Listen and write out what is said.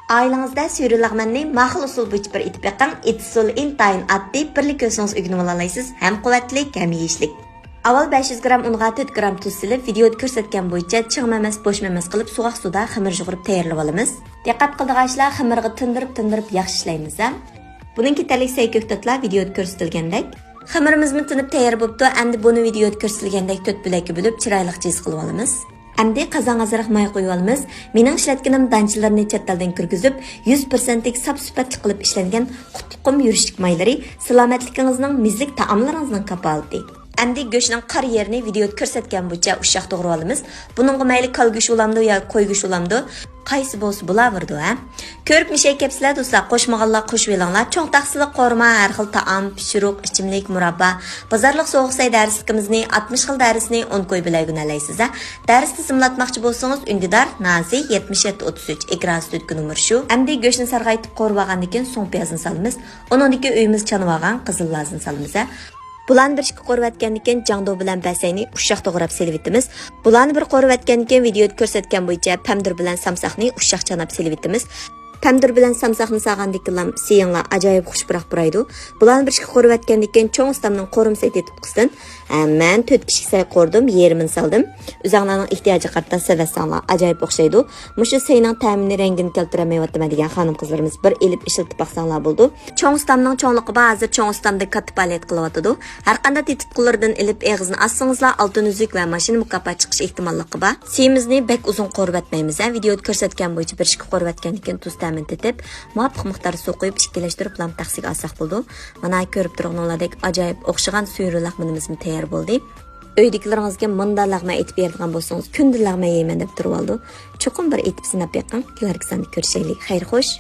Ailangizda suyrilag'manni maxil usul bo'yicha bir itib beqing. Itsul intayin addi birlik ko'singiz o'rganib olaysiz. Ham quvvatlik, ham yeyishlik. Avval 500 gram unga 4 gram tuz silib, videoda ko'rsatgan bo'yicha chig'mamas, bo'shmamas qilib sovuq suvda xamir yug'urib tayyorlab olamiz. Diqqat qildiganlar xamirga tindirib yaxshi ishlaymiz. Buning ketarlik sayko'k tatlar videoda ko'rsatilgandek. Xamirimiz tinib tayyor bo'libdi. Endi buni videoda ko'rsatilgandek 4 bo'lakka bo'lib chiroyli jiz qilib olamiz. Endi qozonga azroq may qo'yib olamiz. Mening ishlatganim danchilarni chattaldan kirgizib, 100% lik sap sifatli qilib ishlangan qutluqum yurishlik maylari salomatligingizning mizlik taomlaringizning kapolati. Endi go'shtning qari yerini videoda ko'rsatgan bo'yicha ushaq to'g'rab olamiz. Buningga mayli kol go'shti olamdi yo qo'y go'shti olamdi. Qaysi bo'lsa bo'laverdi, ha? Ko'rib mishay kepsizlar do'stlar, qo'shmaganlar qo'shib elinglar. Cho'ng taqsili qorma, har xil taom, pishiruq, ichimlik, murabba, bozorlik so'g'say darsligimizni 60 xil darsni 10 qo'y bilan gunalaysiz, ha? Darsni simlatmoqchi bo'lsangiz, Undidar Nazi 7733 ekran studiyo numeri shu. Endi go'shtni sarg'aytib qo'rib olgandan keyin so'ng piyozni solamiz. Uningdagi uyimiz chanib olgan qizil lazini solamiz, ha? Bularni bir ikki qo'rvatgandan keyin jangdo bilan basayni ushaq to'g'rab selibitimiz. Bularni bir qo'rvatgandan keyin videoda ko'rsatgan bo'yicha pamdur bilan samsaqni ushaq chanab selibitimiz. Pamdur bilan samsaqni sağandikilam siyinglar ajoyib xushbiroq buraydi. Bularni bir ikki qo'rvatgandan keyin cho'ng ustamning qo'rim sayt etib qistin. Men 4 kishi say qo'rdim, yerimini soldim. O'zinglarning ehtiyoji qarta sevasanglar ajoyib o'xshaydi. Mushu sayning ta'mini rangini keltirmayapman degan xonim qizlarimiz bir elib ishiltib baqsanglar bo'ldi. Cho'ng ustamning cho'ngligi hozir cho'ng ustamda katta faoliyat qilyapti. Har qanday tetitqulardan ilib eg'izni assingizlar oltin uzuk va mashina mukofot chiqish ehtimolligi bor. Siyimizni bek uzun qo'rvatmaymiz. Videoda ko'rsatgan bo'yicha bir ikki qo'rvatgandan keyin tuz ta'min etib, muvofiq miqdorda suv qo'yib ikkilashtirib lam taqsiga olsak bo'ldi. Mana ko'rib turganinglardek ajoyib o'xshagan suyri laqmanimizni tayyor bo'ldi. Uydagilaringizga munda laqma etib beradigan bo'lsangiz, kunda laqma yeyman deb turib oldi. Cho'qim bir etib sinab beqing. Kelarki sonni ko'rishaylik. Xayr xo'sh.